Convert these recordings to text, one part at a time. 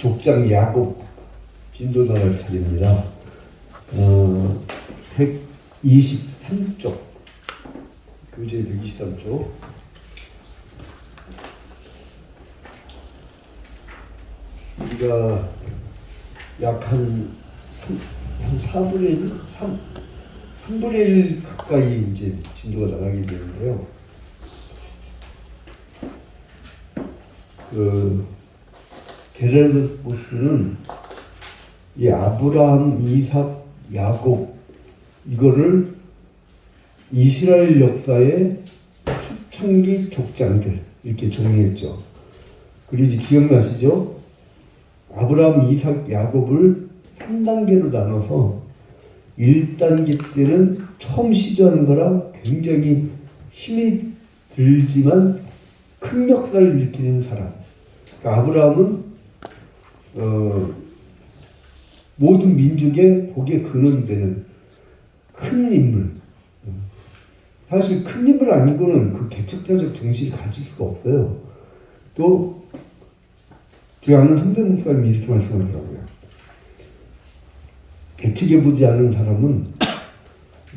족장 야곱 진도 나갈 차례입니다. 123쪽, 교재 123쪽. 우리가 약 한 4분의 1, 3분의 1 가까이 이제 진도가 나가게 되는데요. 게르도스는 이 아브라함, 이삭, 야곱 이거를 이스라엘 역사의 초창기 족장들 이렇게 정리했죠. 그리고 이제 기억나시죠? 아브라함, 이삭, 야곱을 3단계로 나눠서 1단계 때는 처음 시도하는 거라 굉장히 힘이 들지만 큰 역사를 일으키는 사람. 그러니까 아브라함은 모든 민족의 복의 근원이 되는 큰 인물. 사실 큰 인물 아니고는 그 개척자적 정신을 가질 수가 없어요. 또 제가 아는 선배 목사님이 이렇게 말씀하더라고요. 개척해보지 않은 사람은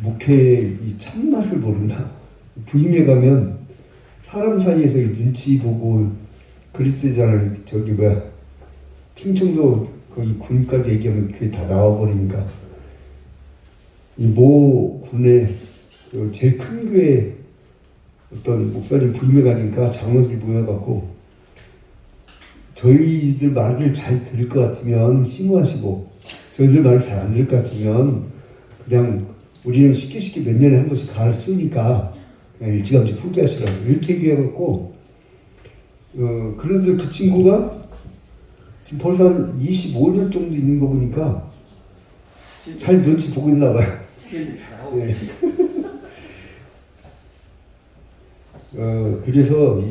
목회의 이 참맛을 모른다. 부임에 가면 사람 사이에서 눈치 보고 그럴 때잖아요. 저기 뭐야, 충청도 거기 군까지 얘기하면 그게 다 나와버리니까 이 모 군의 제일 큰 교회 어떤 목사님 부임에 가니까 장로들이 모여갖고 저희들 말을 잘 들을 것 같으면 심호하시고 저희들 말을 잘 안 들을 것 같으면 그냥 우리는 쉽게 몇 년에 한 번씩 가을 쓰니까 그냥 일찌감치 포기하시라고 이렇게 얘기해갖고 그런데 그 친구가 지금 벌써 한 25년 정도 있는 거 보니까 잘 눈치 보고 있나 봐요. 네. 그래서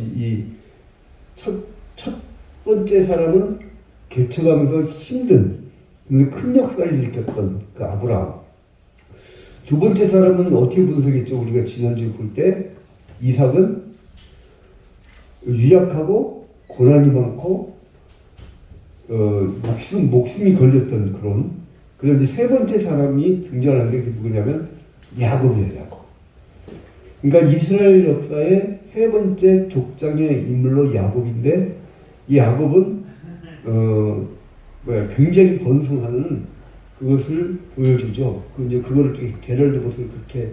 첫 번째 사람은 개척하면서 힘든 근데 큰 역사를 일으켰던 그 아브라함. 두 번째 사람은 어떻게 분석했죠? 우리가 지난주에 볼 때 이삭은 유약하고 고난이 많고 목숨이 걸렸던 그런. 그런데 세 번째 사람이 등장하는 게 누구냐면 야곱이에요. 야곱. 그러니까 이스라엘 역사의 세 번째 족장의 인물로 야곱인데 이 야곱은 굉장히 번성하는 그것을 보여주죠. 이제 그거를 게르도스를 그렇게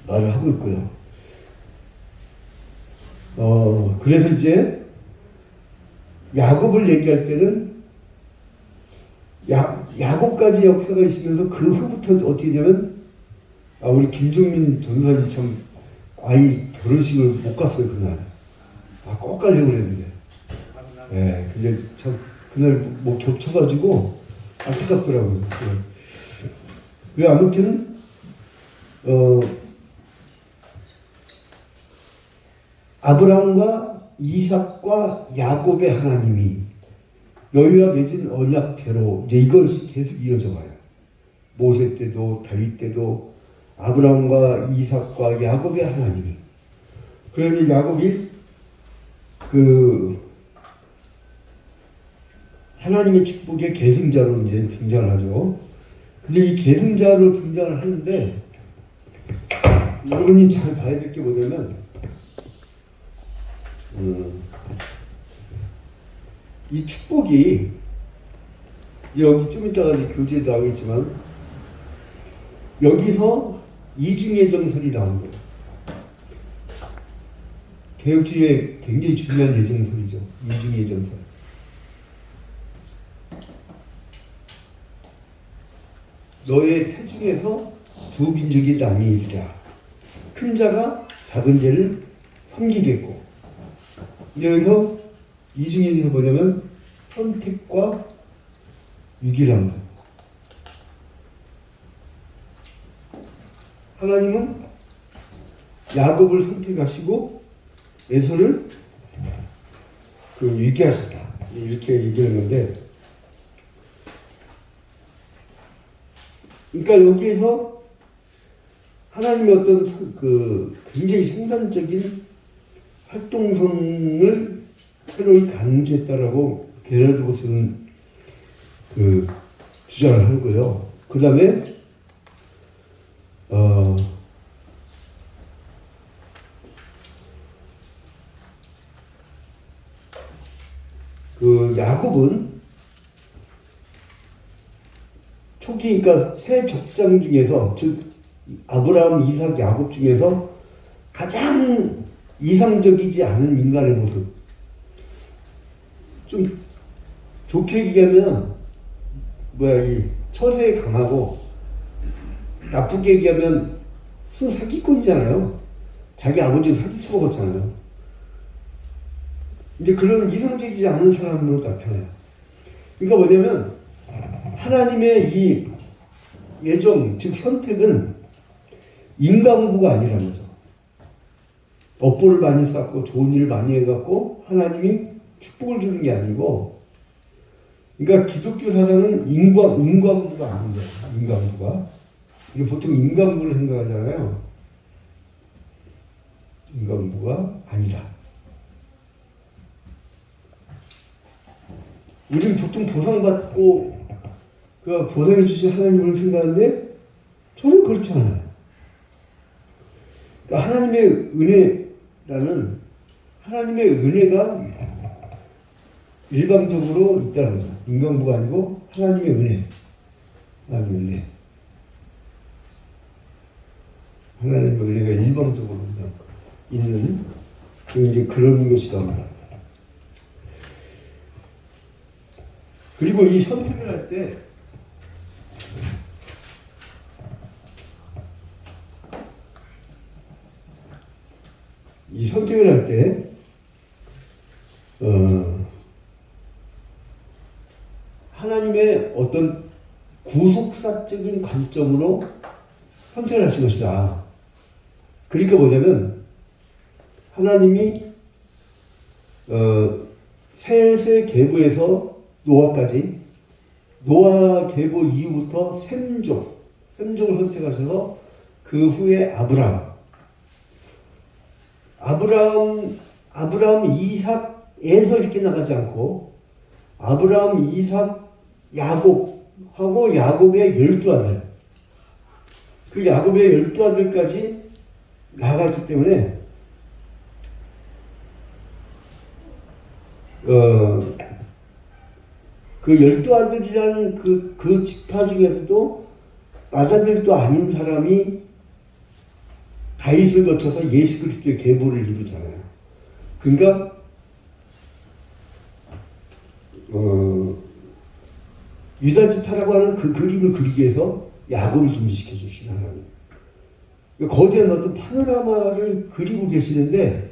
말을 하고 있고요. 그래서 이제 야곱을 얘기할 때는 야곱까지 역사가 있으면서 그 후부터 어떻게 되면 우리 김종민 전사님 참 아이 결혼식을 못 갔어요 그날. 꼭 가려고 그랬는데. 예, 근데 참 그날 뭐 겹쳐가지고 안타깝더라고요. 왜 아무튼 아브라함과 이삭과 야곱의 하나님이 너희와 맺은 언약대로 이제 이것이 계속 이어져 가요. 모세 때도 다윗 때도 아브라함과 이삭과 야곱의 하나님이. 그러니 야곱이 하나님의 축복의 계승자로 이제 등장을 하죠. 근데 이 계승자로 등장을 하는데 여러분이 잘 봐야 될 게 뭐냐면 이 축복이 여기 좀 이따가 교재에 나오겠지만 여기서 이중예정설이 나오는 거예요. 개혁주의의 굉장히 중요한 예정설이죠. 이중예정설. 너의 태중에서 두 민족이 나뉘리라. 큰 자가 작은 자를 섬기겠고. 여기서 이중예정에서 뭐냐면 선택과 유기란 거. 하나님은 야곱을 선택하시고 에서를 유기하셨다. 이렇게 얘기하는 건데, 그러니까 여기에서 하나님의 어떤 굉장히 생산적인 활동성을 새로이 강조했다라고 게럴드 고스는 그 주장을 하고요. 그 다음에 그 야곱은 초기 그러니까 세 족장 중에서 즉 아브라함, 이삭, 야곱 중에서 가장 이상적이지 않은 인간의 모습. 좀 좋게 얘기하면 이 처세에 강하고 나쁘게 얘기하면 무슨 사기꾼이잖아요. 자기 아버지 사기쳐 먹었잖아요. 이제 그런 이상적이지 않은 사람으로 나타나요. 그러니까 뭐냐면 하나님의 이 예정, 즉 선택은 인간부가 아니라는 거죠. 업보를 많이 쌓고 좋은 일을 많이 해갖고 하나님이 축복을 주는 게 아니고, 그러니까 기독교 사상은 인간부가 아닌데, 인간부가. 이게 보통 인간부를 생각하잖아요. 인간부가 아니다. 우리는 보통 보상받고 그 보상해 주신 하나님을 생각하는데 저는 그렇지 않아요. 그러니까 하나님의 은혜가 일방적으로 있다는 거죠. 인간부가 아니고 하나님의 은혜. 하나님의 은혜가 일방적으로 있는 이제 그런 것이다. 그리고 이 선택을 할 때 하나님의 어떤 구속사적인 관점으로 선택을 하신 것이다. 그러니까 뭐냐면 하나님이 셋의 계보에서 노아까지, 노아 계보 이후부터 셈족을 선택하셔서 그 후에 아브라함, 이삭에서 이렇게 나가지 않고 아브라함, 이삭, 야곱하고 야곱의 12아들, 그 야곱의 12아들까지 나갔기 때문에 그 12아들이라는 그 지파 중에서도 아들도 아닌 사람이 다윗을 거쳐서 예수 그리스도의 계보를 이루잖아요. 그러니까 유다 지파라고 하는 그 그림을 그리기 위해서 야곱을 준비시켜 주신 하나님. 거대한 어떤 파노라마를 그리고 계시는데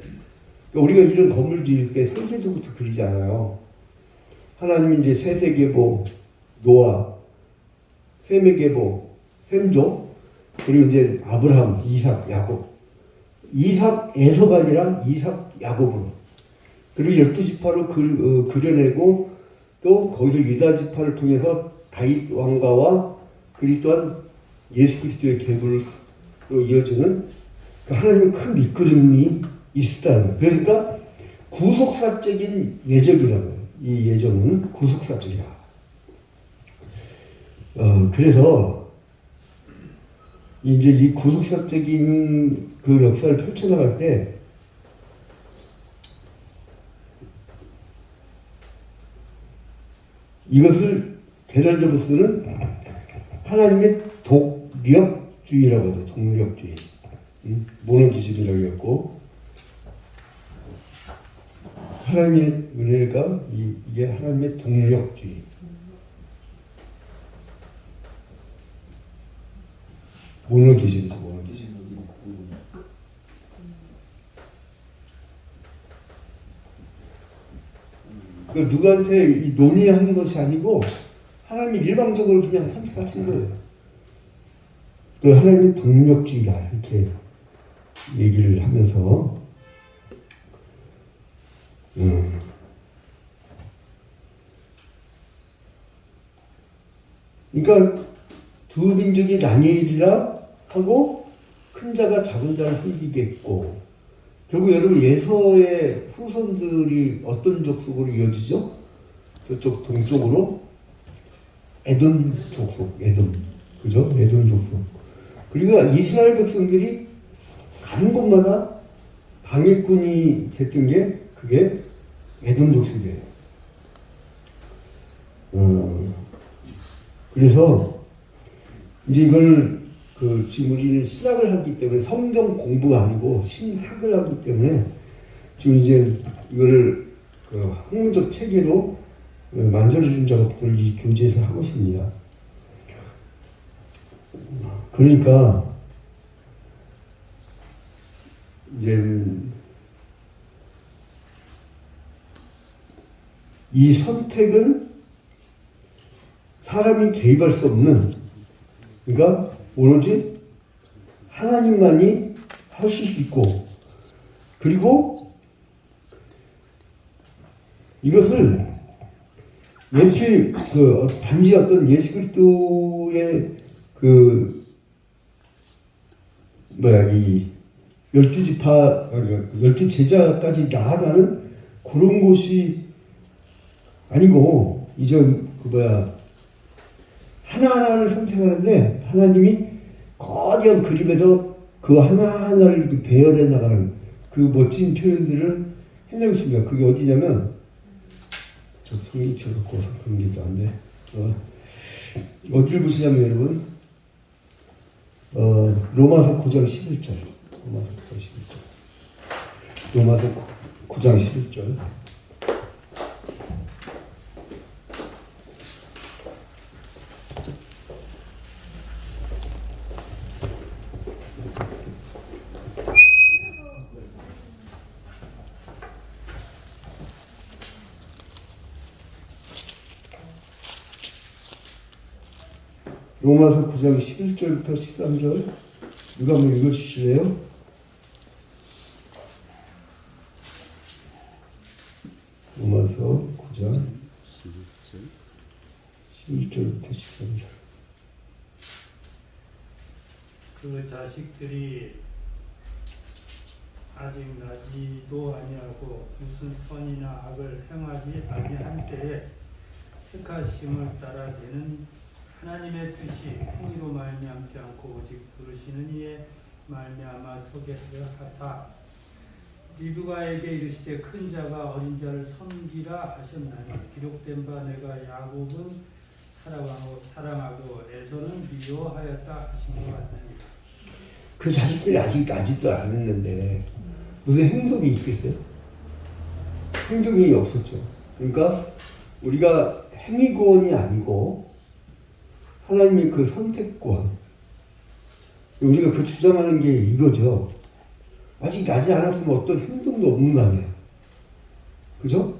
우리가 이런 건물 지을 때 설계도부터 그리지 않아요. 하나님이 이제 셋의 계보, 노아, 셈의 계보, 셈족, 그리고 이제 아브라함, 이삭, 야곱. 이삭에서가 아니라 이삭, 야곱으로. 그리고 12지파로 그려내고 또 거기서 유다 지파를 통해서 다윗 왕가와 그리고 또한 예수 그리스도의 계보를 이어주는 하나님의 큰 밑그림이 있었다는 거예요. 그러니까 구속사적인 예정이라고요. 이 예정은 구속사적이야. 그래서 이제 이 구속사적인 그 역사를 펼쳐나갈 때 이것을 게럴드 고스는 하나님의 독력주의라고 해요. 독력주의. 모노기즘이라고 했고, 하나님의 은혜가 이게 하나님의 독력주의. 모노기즘이죠. 모노기즘. 그 누구한테 논의하는 것이 아니고 하나님이 일방적으로 그냥 선택하신 거예요. 그 하나님의 독력주의다 이렇게 얘기를 하면서 그러니까 두 민족이 나뉘리라 하고 큰 자가 작은 자를 섬기겠고 결국 여러분 예서의 후손들이 어떤 족속으로 이어지죠? 저쪽 동쪽으로 에돔 족속, 에돔, 그죠? 에돔 족속. 그리고 이스라엘 백성들이 가는 곳마다 방해꾼이 됐던 게 그게 에돔 족속이에요. 그래서 이제 이걸 지금 우리는 신학을 하기 때문에 성경 공부가 아니고 신학을 하기 때문에 지금 이제 이거를 학문적 체계로 만들어준 작업들을 이 교재에서 하고 있습니다. 그러니까 이제 이 선택은 사람이 개입할 수 없는, 그러니까 오로지 하나님만이 하실 수 있고, 그리고 이것을 단지 어떤 예수 그리스도의 이 12지파, 12제자까지 나아가는 그런 곳이 아니고, 이제 하나하나를 선택하는데 하나님이 거대한 그림에서 그 하나하나를 배열해 나가는 그 멋진 표현들을 해내고 있습니다. 그게 어디냐면, 저 성이 저렇고 그런 게 안 돼. 어디를 보시냐면 여러분, 로마서 9장 11절. 로마서 9장 11절. 로마서 9장 11절부터 13절 누가 한번 읽어주실래요? 로마서 9장 11절부터 13절. 그 자식들이 아직 나지도 아니하고 무슨 선이나 악을 행하지 아니할 때에 택하심을 따라 되는 하나님의 뜻이 행위로 말미암지 않고 오직 부르시는 이에 말미암아 서게 하려 하사 리브가에게 이르시되 큰 자가 어린 자를 섬기라 하셨나니 기록된 바 내가 야곱은 사랑하고 에서는 미워하였다 하신 것 같나니. 그 자식들이 아직 나지도 않았는데 무슨 행동이 있겠어요? 행동이 없었죠. 그러니까 우리가 행위권이 아니고 하나님의 그 선택권, 우리가 그 주장하는 게 이거죠. 아직 나지 않았으면 어떤 행동도 없는 거 아니에요. 그죠?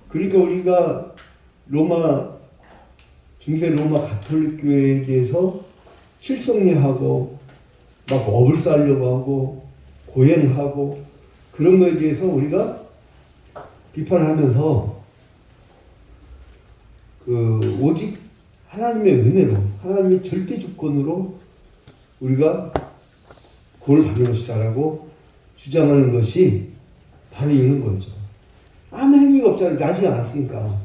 그러니까 우리가 중세 로마 가톨릭 교회에 대해서 칠성례하고 막 업을 쌓으려고 하고 고행하고 그런 거에 대해서 우리가 비판하면서 오직 하나님의 은혜로, 하나님의 절대 주권으로 우리가 구원을 받는 것이다라고 주장하는 것이 바로 이런 거죠. 아무 행위가 없잖아요. 나지 않았으니까.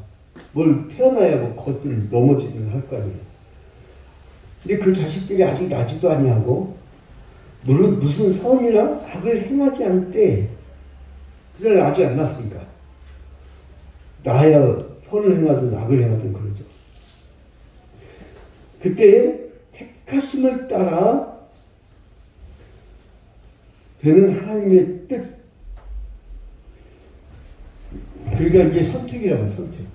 뭘 태어나야 뭐 그것들 넘어지든 할 거 아니에요. 근데 그 자식들이 아직 나지도 아니하고 무슨 선이랑 악을 행하지 않을 때 그 사람이 아직 안 났으니까. 나야 선을 행하든 악을 행하든 그러죠. 그때 택하심을 따라 되는 하나님의 뜻. 그러니까 이게 선택이라고요, 선택.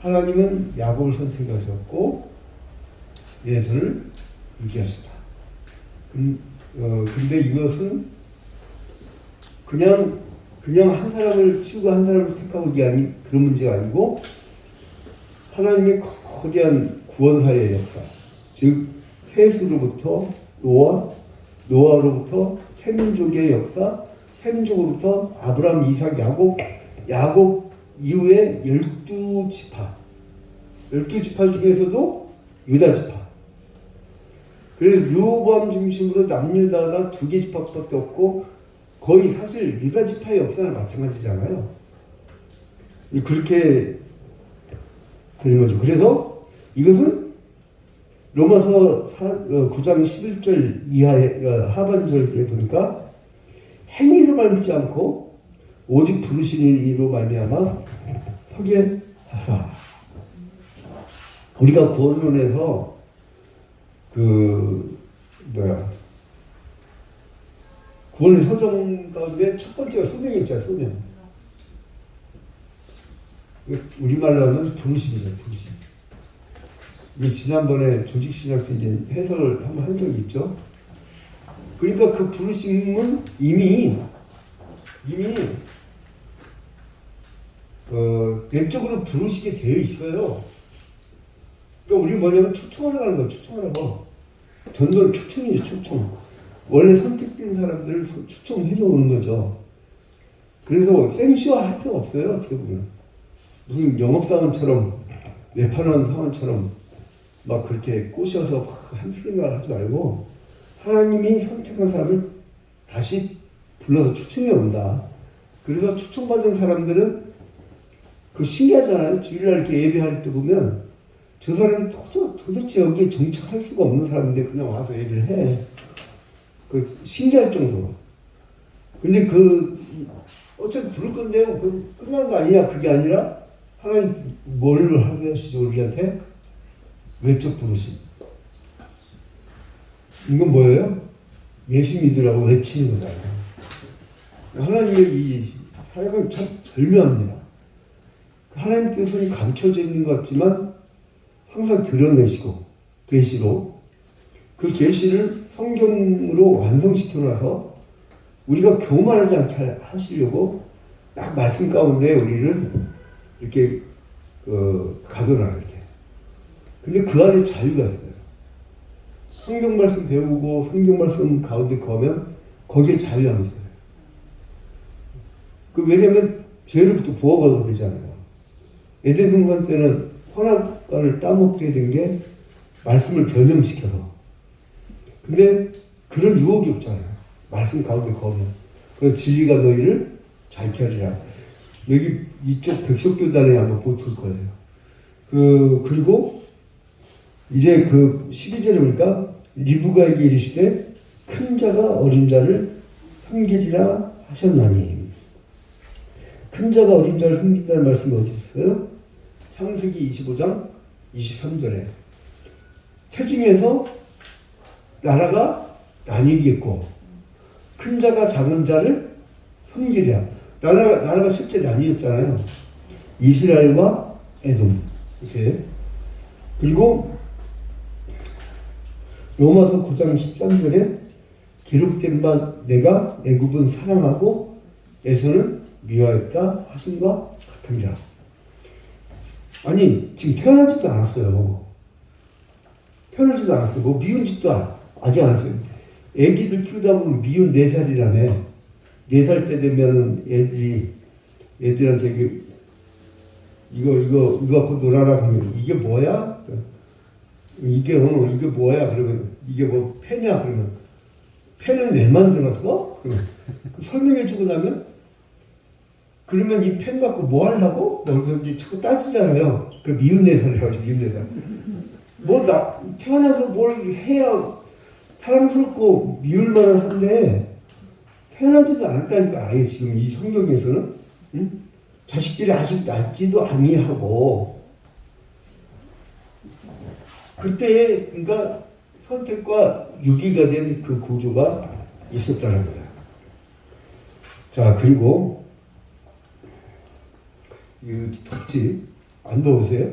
하나님은 야곱을 선택하셨고 예서를 유기하셨다. 근데 이것은 그냥 한 사람을 치우고 한 사람을 택하고 그런 문제가 아니고 하나님의 거대한 구원사의 역사, 즉 셋으로부터 노아로부터 세민족의 역사, 세민족으로부터 아브라함, 이삭, 야곱 이후에 12지파, 12지파 중에서도 유다지파. 그래서 르호보암 중심으로 남유다가 2개 지파밖에 없고 거의 사실 유다 지파의 역사는 마찬가지잖아요. 그렇게 되는 거죠. 그래서 이것은 로마서 9장 11절 이하의 하반절에 보니까 행위로 말미지 않고 오직 부르신 이로 말미암아 서게 하사. 우리가 구원론에서 구원의 서정 가운데 첫 번째가 소명이었잖아요. 소명. 우리말로 하면 부르심이죠. 부르심. 이게 지난번에 조직신학 때 이제 해설을 한번 한 적이 있죠. 그러니까 그 부르심은 이미 내적으로 부르시게 되어 있어요. 그러니까 우리 뭐냐면 초청하라는 거예요. 초청하라고. 전도는 초청이죠. 초청. 원래 선택된 사람들을 초청해 놓는 거죠. 그래서 생쇼 할 필요 없어요. 어떻게 보면 무슨 영업사원처럼 매판원 사원처럼 막 그렇게 꼬셔서 한두 생각을 하지 말고 하나님이 선택한 사람을 다시 불러서 초청해 온다. 그래서 초청받은 사람들은 그 신기하잖아요. 주일날 이렇게 예배할 때 보면 저 사람이 도대체 여기에 정착할 수가 없는 사람인데 그냥 와서 예배를 해. 그 신기할 정도로. 근데 어차피 부를 건데요. 끝난 거 아니야. 그게 아니라 하나님 뭘 하게 하시죠 우리한테? 외적 부르심. 이건 뭐예요? 예수 믿으라고 외치는 거잖아요. 하나님의 이 사역은 참 절묘합니다. 하나님께서는 감춰져 있는 것 같지만 항상 드러내시고 계시로 그 계시를 성경으로 완성시켜 놔서 우리가 교만하지 않게 하시려고 딱 말씀 가운데 우리를 이렇게 가둬놔요. 이렇게. 근데 그 안에 자유가 있어요. 성경 말씀 배우고 성경 말씀 가운데 거면 거기에 자유함이 있어요. 왜냐면 죄로부터 보호가 되잖아요. 에덴 동산 때는 선악과를 따먹게 된 게 말씀을 변형시켜서. 근데 그런 유혹이 없잖아요. 말씀 가운데 거면. 그래서 진리가 너희를 자유케 하리라. 여기 이쪽 백석교단에 아마 보실 거예요. 그리고 이제 12절에 보니까 리브가에게 이르시되 큰 자가 어린 자를 섬기리라 하셨나니. 큰 자가 어린 자를 섬긴다는 말씀이 어디 있어요? 창세기 25장 23절에 태중에서 나라가 나뉘겠고 큰 자가 작은 자를 섬기랴. 나라가 실제 나뉘었잖아요. 이스라엘과 에돔. 이렇게. 그리고 로마서 9장 13절에 기록된 바 내가 애굽은 사랑하고 에서는 미워했다 하신과 같으니라. 아니 지금 태어나지도 않았어요. 태어나지도 않았어요. 뭐 미운 짓도 아직 안 했어요. 애기들 키우다 보면 미운 4살이라며 4살 때 되면 애들한테 이거 갖고 놀아라 그러면 이게 뭐야? 이게 뭐야? 그러면 이게 뭐 펜이야? 그러면 펜은 왜 만들었어? 그러면 설명해주고 나면 그러면 이 펜 갖고 뭐 하려고? 이제 자꾸 따지잖아요. 그 미운 4살이라고 미운 4살. 태어나서 뭘 해야 사랑스럽고 미울만은 한데 태어나지도 않았다니까. 아예 지금 이 성경에서는 응? 자식들이 아직 낳지도 아니하고 그때에 그러니까 선택과 유기가 된 그 구조가 있었다는 거예요. 자, 그리고 이거 덥지? 안 더우세요?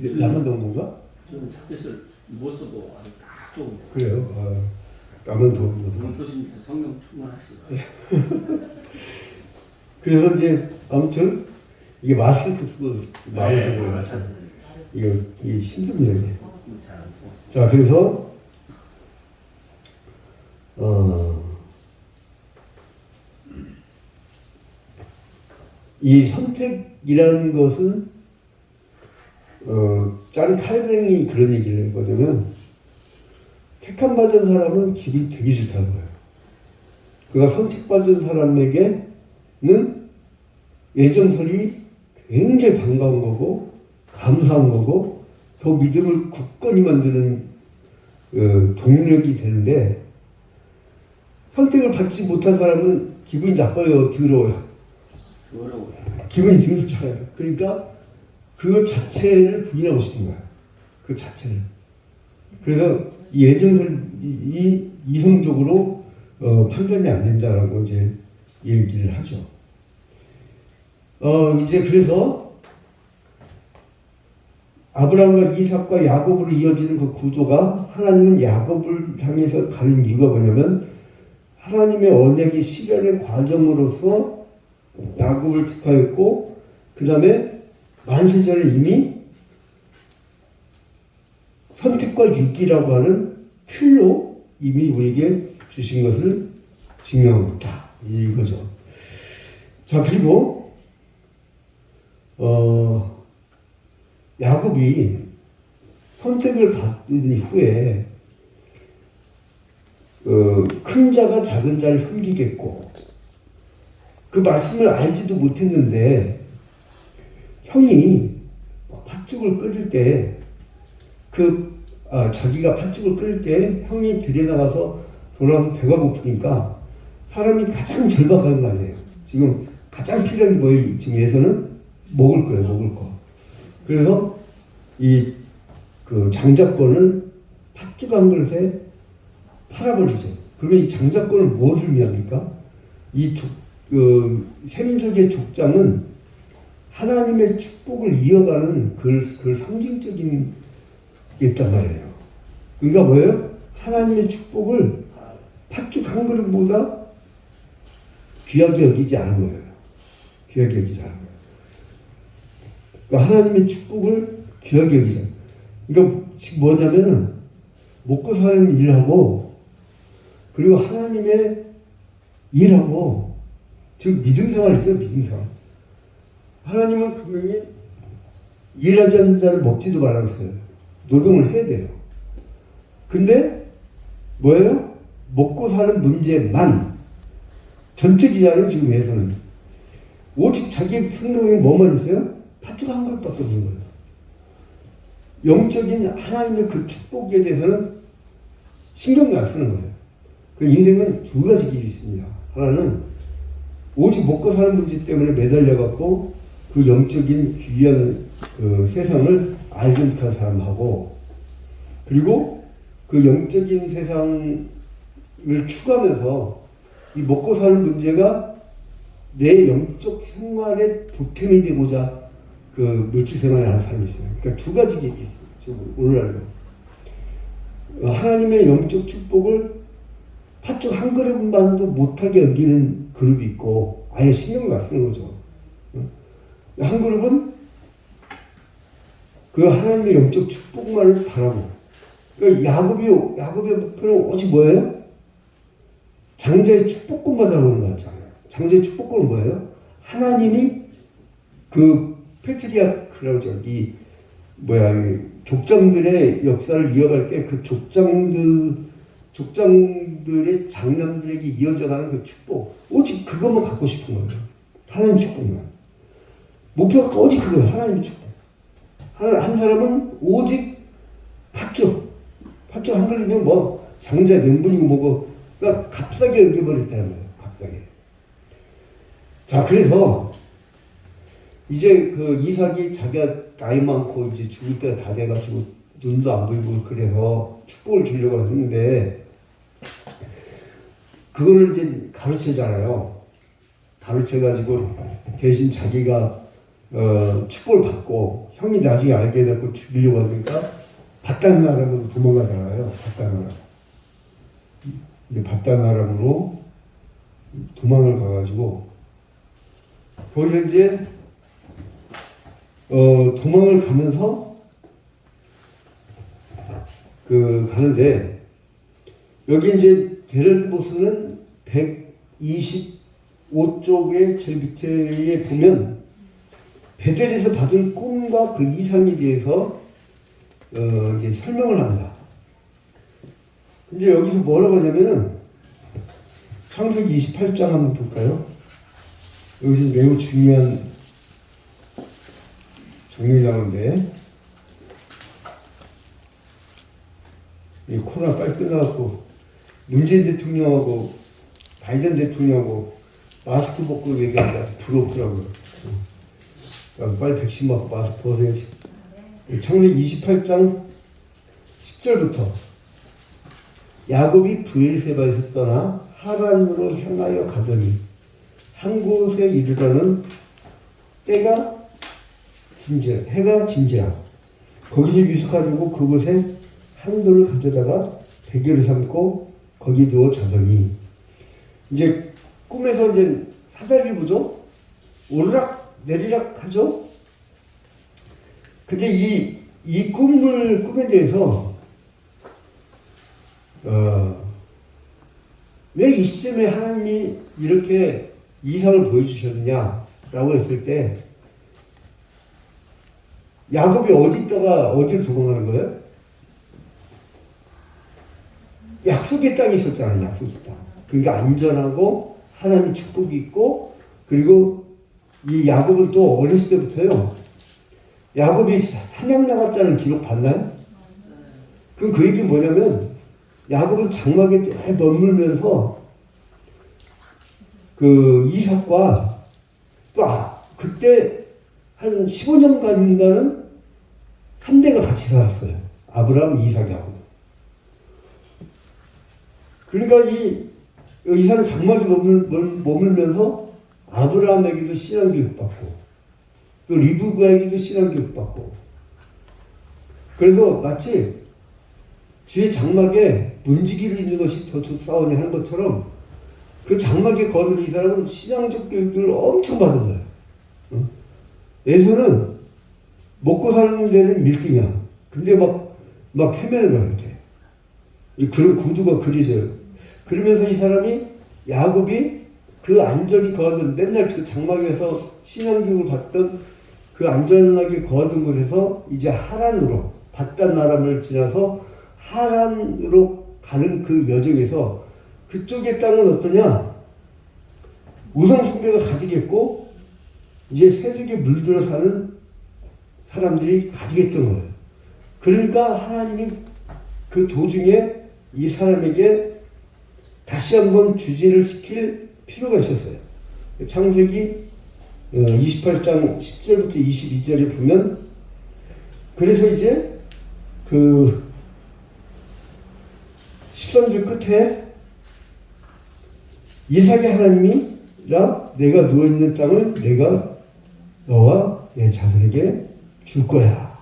나만 더운 건가? 저는 자켓을 못 써도 아주 딱 좀. 그래요? 나만 더운 건가? 오늘 교수님께서 성경 충만하시고. 그래서 이제 아무튼 이게 마스크 쓰고 나와서 그래요. 이게 힘듭니다. 이게. 자, 그래서 이 선택이라는 것은 짠 칼뱅이 그런 얘기를 했거든요. 택함 받은 사람은 기분이 되게 좋다는 거예요. 그가 선택받은 사람에게는 예정설이 굉장히 반가운 거고 감사한 거고 더 믿음을 굳건히 만드는 동력이 되는데, 선택을 받지 못한 사람은 기분이 나빠요, 더러워요? 어려워요. 기분이 더럽잖아요. 그러니까 그 자체를 부인하고 싶은 거야. 그 자체를. 그래서 이 예정설이 이성적으로 판단이 안 된다라고 이제 얘기를 하죠. 이제 그래서 아브라함과 이삭과 야곱으로 이어지는 그 구도가, 하나님은 야곱을 향해서 가는 이유가 뭐냐면 하나님의 언약의 실현의 과정으로서 야곱을 택하였고, 그 다음에 만세전에 이미 선택과 유기라고 하는 틀로 이미 우리에게 주신 것을 증명하고 있다, 이거죠. 자, 그리고 야곱이 선택을 받은 후에 큰 자가 작은 자를 섬기겠고, 그 말씀을 알지도 못했는데 형이 팥죽을 끓일 때 자기가 팥죽을 끓일 때 형이 들여나가서 돌아와서 배가 고프니까 사람이 가장 절박한 거 아니에요. 지금 가장 필요한 게 뭐예요? 지금 예서는 먹을 거예요, 먹을 거. 그래서 그 장자권을 팥죽 한 그릇에 팔아버리죠. 그러면 이 장자권은 무엇을 의미합니까? 셈족의 족장은 하나님의 축복을 이어가는 그 상징적인 있단 말이에요. 그러니까 뭐예요? 하나님의 축복을 팥죽 한 그릇보다 귀하게 여기지 않은 거예요. 귀하게 여기지 않은 거예요. 그러니까 하나님의 축복을 귀하게 여기지 않은 거예요. 그러니까 지금 뭐냐면은 먹고 사는 일하고, 그리고 하나님의 일하고, 즉 믿음생활이죠, 믿음생활. 하나님은 분명히 일하지 않는 자를 먹지도 말라고 했어요. 노동을 해야 돼요. 근데 뭐예요? 먹고 사는 문제만, 전적이잖아요, 지금 에서는. 오직 자기 생각에 뭐만 있어요? 팥죽 한 그릇밖에 없는 거예요. 영적인 하나님의 그 축복에 대해서는 신경을 안 쓰는 거예요. 그 인생은 두 가지 길이 있습니다. 하나는 오직 먹고 사는 문제 때문에 매달려갖고 그 영적인 귀한 그 세상을 알지 못한 사람하고, 그리고 그 영적인 세상을 추구하면서 이 먹고 사는 문제가 내 영적 생활의 보탬이 되고자 그 물질 생활을 하는 사람이 있어요. 그러니까 두 가지 길이 지금 오늘날은 하나님의 영적 축복을 팥죽 한 그릇만도 못하게 여기는 그룹이 있고, 아예 신경을 안 쓰는 거죠. 한 그룹은 그 하나님의 영적 축복만을 바라고, 그러니까 야곱의 목표는 오직 뭐예요? 장자의 축복권만 바라보는 거잖아요. 장자의 축복권은 뭐예요? 하나님이 그 페트리아크라고 저기 족장들의 역사를 이어갈 때 그 족장들의 장남들에게 이어져가는 그 축복, 오직 그것만 갖고 싶은 거예요. 하나님 축복만. 목표가 오직 그거예요. 하나님 축복. 한 사람은 오직 팥죽 한 그릇이면 뭐 장자 명분이고 뭐고, 그러니까 값싸게 여겨버렸다는 거예요. 값싸게. 자, 그래서 이제 그 이삭이 자기가 나이 많고 이제 죽을 때가 다 돼가지고 눈도 안 보이고 그래서 축복을 주려고 했는데, 그거를 이제 가르치잖아요. 가르쳐가지고 대신 자기가 축복을 받고 형이 나중에 알게 되고 죽이려고 하니까 바단 아람으로 도망가잖아요. 바단 아람. 이제 바단 아람으로 도망을 가가지고 거기서 이제 도망을 가면서 가는데, 여기 이제 게럴트 보스는 125쪽의 제일 밑에 보면 베델에서 받은 꿈과 그 이상에 대해서 이제 설명을 합니다. 근데 여기서 뭐라고 하냐면은, 창세기 28장 한번 볼까요? 여기서 매우 중요한 장면이 나오는데, 이 코로나 빨리 끝나갖고 문재인 대통령하고 바이든 대통령하고 마스크 벗고 얘기하는데 아주 부럽더라고요. 그러니까 빨리 백신 맞고 마스크 벗어야지. 창세기 28장 10절부터 야곱이 브엘세바에서 떠나 하란으로 향하여 가더니 한 곳에 이르러는 해가 진지라 거기서 유숙하려고 그곳에 한 돌을 가져다가 베개를 삼고 거기 누워 자더니, 이제 꿈에서 이제 사다리를 보죠. 오르락 내리락 하죠. 근데 이 꿈에 대해서 왜 이 시점에 하나님이 이렇게 이상을 보여주셨느냐라고 했을 때, 야곱이 어디 있다가 어디로 도망가는 거예요? 약속의 땅이 있었잖아요. 약속의 땅. 그러니까 안전하고 하나님 축복이 있고, 그리고 이 야곱은 또 어렸을 때부터요, 야곱이 사냥 나갔다는 기록 봤나요? 그럼 그 얘기는 뭐냐면, 야곱은 장막에 늘 머물면서 그 이삭과 또 그때 한 15년간인가는 3대가 같이 살았어요. 아브라함, 이삭, 야곱. 그러니까 이삭은 장막에 머물면서 아브라함에게도 신앙교육 받고, 또 리브가에게도 신앙교육 받고, 그래서 마치 주의 장막에 문지기를 있는 것이 더 좋사오니 하는 것처럼 그 장막에 거하면서 이 사람은 신앙적 교육을 엄청 받은 거예요. 에서는 먹고 사는 데는 1등이야. 근데 막 헤매는 거야, 이렇게. 그런 구두가 그려져요. 그러면서 이 사람이, 야곱이 그 안전히 거하던, 맨날 그 장막에서 신앙교육을 받던 그 안전하게 거하던 곳에서 이제 하란으로, 바단 나람을 지나서 하란으로 가는 그 여정에서 그쪽의 땅은 어떠냐? 우상숭배가 가득했고, 이제 세속에 물들어 사는 사람들이 가득했던 거예요. 그러니까 하나님이 그 도중에 이 사람에게 다시 한번 주지를 시킬 필요가 있었어요. 창세기 28장 10절부터 22절에 보면, 그래서 이제 그 13절 끝에 이삭의 하나님이라 내가 누워있는 땅을 내가 너와 내 자손에게 줄 거야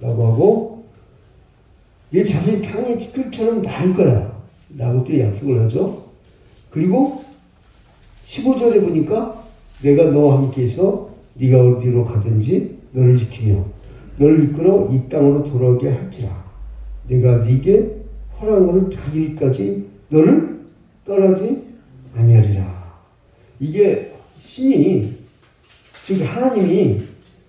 라고 하고, 내 자손이 땅의 티끌처럼 많을 거야 라고 또 약속을 하죠. 그리고 15절에 보니까 내가 너와 함께 있어 네가 어디로 가든지 너를 지키며 너를 이끌어 이 땅으로 돌아오게 할지라. 내가 네게 허락한 것을 다 이기까지 너를 떠나지 아니하리라. 이게 신이, 즉 하나님이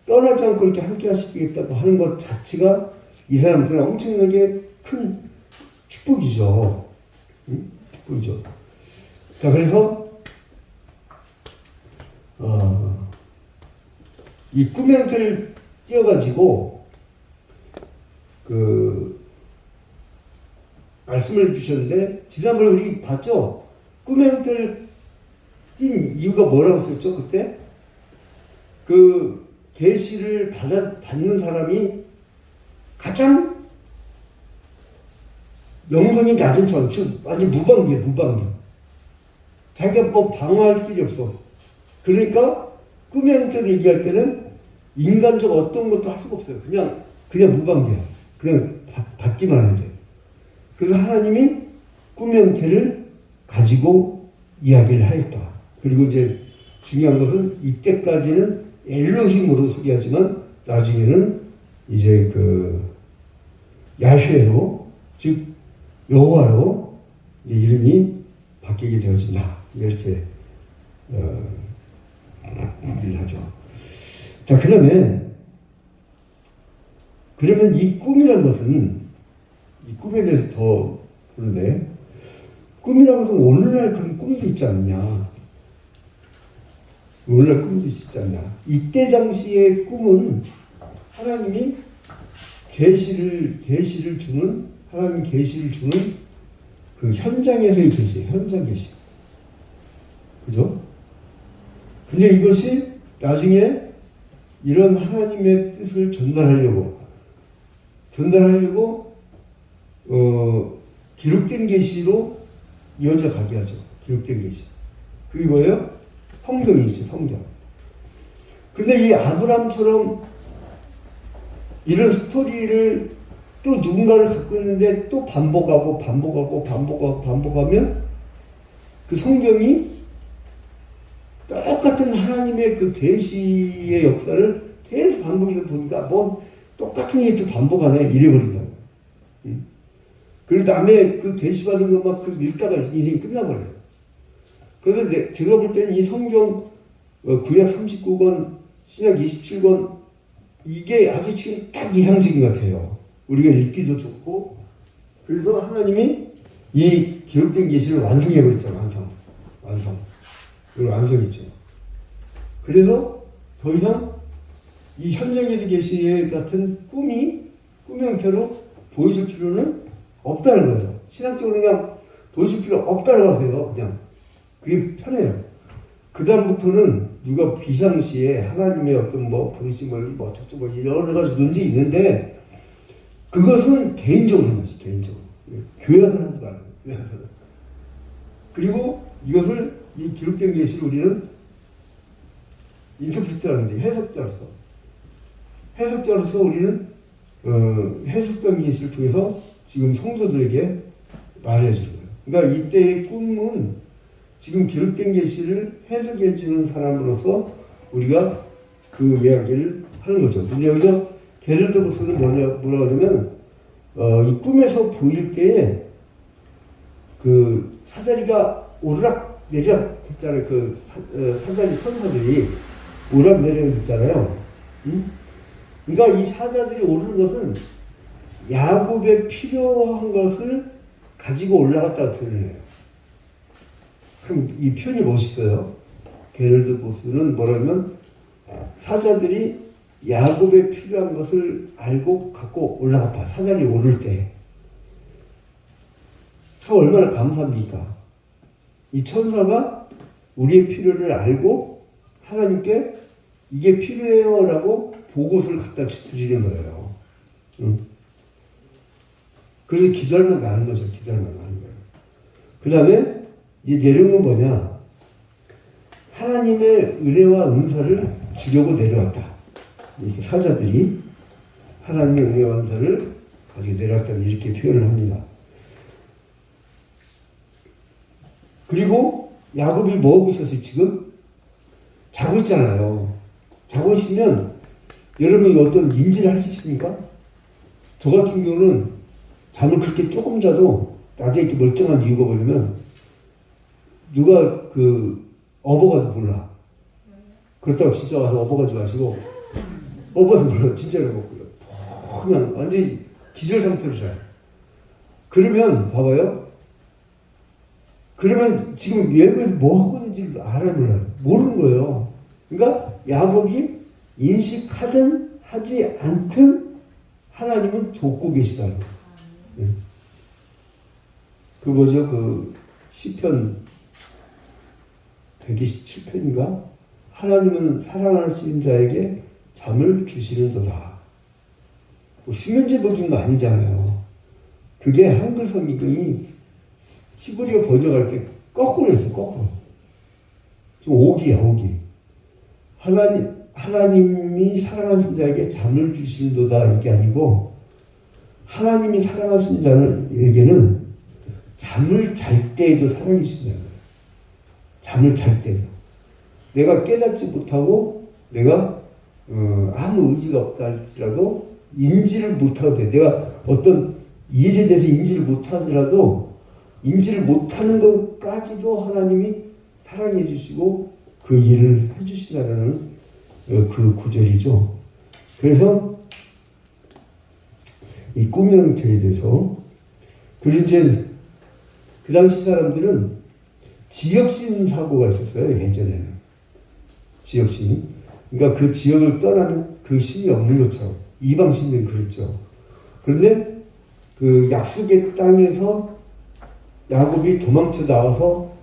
떠나지 않고 이렇게 함께 하시겠다고 하는 것 자체가 이 사람들은 엄청나게 큰 축복이죠. 축복이죠. 자, 그래서 이 꿈의 형태를 띄어가지고 그 말씀을 해주셨는데, 지난번에 우리 봤죠? 꿈의 형태를 띈 이유가 뭐라고 썼죠? 그때 그 계시를 받는 사람이 가장 영성이 낮은 천, 즉 완전 무방비야, 무방비. 자기가 뭐 방어할 길이 없어. 그러니까 꿈의 형태를 얘기할 때는 인간적 어떤 것도 할 수가 없어요. 그냥 무방비야. 그냥 받기만 하면 돼. 그래서 하나님이 꿈의 형태를 가지고 이야기를 하였다. 그리고 이제 중요한 것은 이때까지는 엘로힘으로 소개하지만 나중에는 이제 그 야훼로, 즉 여호와로 이름이 바뀌게 되어진다. 이렇게 얘기를 하죠. 자, 그러면 이 꿈이라는 것은, 이 꿈에 대해서 더 보는데, 꿈이라고 해서 오늘날 그런 꿈도 있지 않냐. 오늘날 꿈도 있지 않냐. 이때 당시의 꿈은 하나님이 계시를 주는, 하나님 계시를 주는 그 현장에서의 계시, 현장 계시. 그죠? 근데 이것이 나중에 이런 하나님의 뜻을 전달하려고 기록된 계시로 이어져 가게 하죠. 기록된 계시. 그게 뭐예요? 성경이죠, 성경. 근데 이 아브라함처럼 이런 스토리를 또 누군가를 갖고 있는데 또 반복하면 그 성경이 똑같은 하나님의 그 계시의 역사를 계속 반복해서 보니까 뭐 똑같은 게 또 반복하네 이래버린다고. 그 다음에 그 계시받은 것만 그 읽다가 인생이 끝나버려요. 그래서 제가 볼 때는 이 성경 구약 39권, 신약 27권 이게 아주 지금 딱 이상적인 것 같아요. 우리가 읽기도 좋고. 그래서 하나님이 이 기록된 계시를 완성해버렸잖아요. 완성. 이걸 완성했죠. 그래서 더 이상 이 현장에서 계시 같은 꿈 형태로 보여줄 필요는 없다는 거예요. 신학적으로 그냥 보여줄 필요 없다고 하세요. 그냥 그게 편해요. 그 다음부터는 누가 비상시에 하나님의 어떤 부르심을 어쩌고 여러 가지 논쟁이 있는데 그것은 개인적으로 생각하지. 개인적으로. 교회에서는 하지 말아요. 교회에서는. 그리고 이것을 이 기록된 계시를 우리는 인터프리트하는데 해석자로서 우리는 해석된 계시를 통해서 지금 성도들에게 말해주는 거예요. 그러니까 이때의 꿈은 지금 기록된 계시를 해석해 주는 사람으로서 우리가 그 이야기를 하는 거죠. 근데 여기서 게르도부스는 뭐라 하냐면 이 꿈에서 보일 때에 그 사자리가 오르락 내리락 했잖아요. 그 사자리 천사들이 오르락 내리락 했잖아요. 그러니까 이 사자들이 오르는 것은 야곱에 필요한 것을 가지고 올라갔다고 표현해요. 그럼 이 표현이 멋있어요. 게르드 보스는 뭐라면 사자들이 야곱에 필요한 것을 알고 갖고 올라갔다. 사자리 오를 때. 참 얼마나 감사합니까? 이 천사가 우리의 필요를 알고 하나님께 이게 필요해요 라고 보고서를 갖다 드리는 거예요. 그래서 기도하면 나는 거죠. 기도하면 나는 거예요. 그 다음에 이제 내려온 건 뭐냐? 하나님의 은혜와 은사를 주려고 내려왔다. 이렇게 사자들이 하나님의 은혜와 은사를 가지고 내려왔다 이렇게 표현을 합니다. 그리고 야곱이 뭐 하고 있었어요? 지금 자고 있잖아요. 자고 있으면 여러분이 어떤 인지를 할 수 있습니까? 저 같은 경우는 잠을 그렇게 조금 자도 낮에 이렇게 멀쩡한 이유가 뭐냐면 누가 업어가도 몰라. 그렇다고 진짜 와서 업어가지 마시고 업어서 몰라. 진짜로 먹고요. 그냥 완전히 기절 상태로 자요. 그러면 봐봐요. 그러면 지금 외부에서 뭐 하고 있는지 알아요, 몰라요? 모르는 거예요. 그러니까 야곱이 인식하든 하지 않든 하나님은 돕고 계시다는 거예요. 그 뭐죠? 그 시편 127편인가? 하나님은 사랑하시는 자에게 잠을 주시는도다. 뭐 수면제 먹인 거 아니잖아요. 그게 한글 성경이 히브리어 번역할 때 거꾸로 했어, 거꾸로. 좀 오기야, 오기. 하나님이 사랑하신 자에게 잠을 주시는도다 이게 아니고 하나님이 사랑하신 자에게는 잠을 잘 때에도 사랑해 주신다는 거예요. 잠을 잘 때에도. 내가 깨닫지 못하고 내가 아무 의지가 없다 할지라도 인지를 못하도 돼. 내가 어떤 일에 대해서 인지를 못하더라도 인지를 못하는 것까지도 하나님이 사랑해 주시고 그 일을 해주신다는 그 구절이죠. 그래서 이 꿈 형태에 대해서 그리고 이제 그 당시 사람들은 지역신 사고가 있었어요. 예전에는 지역신. 그러니까 그 지역을 떠나는 그 신이 없는 것처럼 이방 신들은 그랬죠. 그런데 그 약속의 땅에서 야곱이 도망쳐 나와서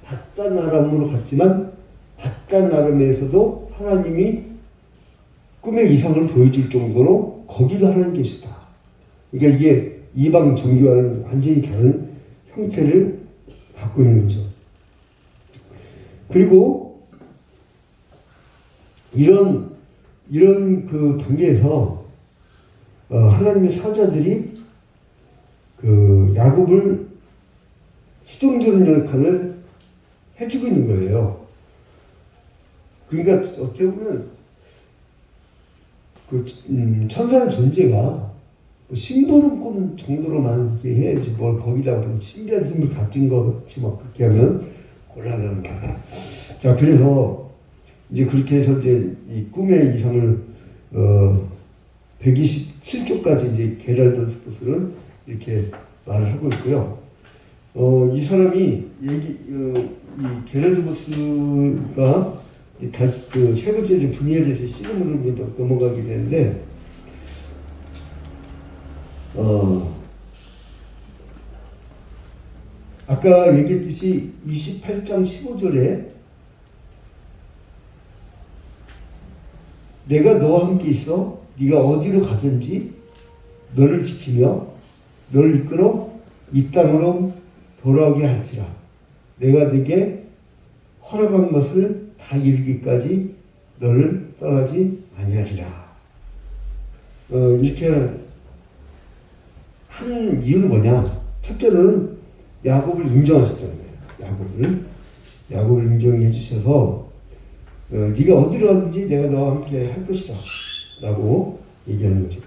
바단 아람으로 갔지만 바단 아람에서도 하나님이 꿈의 이상을 보여줄 정도로 거기도 하나님 계시다. 그러니까 이게 이방 종교와는 완전히 다른 형태를 갖고 있는 거죠. 그리고 이런 그 단계에서 하나님의 사자들이 그 야곱을 희종되는 역할을 해주고 있는 거예요. 그러니까 어떻게 보면 그 천사의 존재가 심부름 꿈 정도로만 이렇게 해야지 뭘 거기다 신비한 힘을 가진 것 같이 막 그렇게 하면 곤란합니다. 자, 그래서 이제 그렇게 해서 이제 이 꿈의 이상을 127쪽까지 이제 게랄도스는 이렇게 말을 하고 있고요. 이 사람이 이 게랄도스가 그 세 번째 분야에 대해서 씨름으로 넘어가게 되는데, 아까 얘기했듯이 28장 15절에 내가 너와 함께 있어 네가 어디로 가든지 너를 지키며 너를 이끌어 이 땅으로 돌아오게 할지라 내가 네게 허락한 것을 다 이루기까지 너를 떠나지 아니하리라. 이렇게 한 이유는 뭐냐? 첫째로는 야곱을 인정하셨다는 거예요. 야곱을 인정해 주셔서 네가 어디로 가든지 내가 너와 함께 할 것이다 라고 얘기하는 거죠.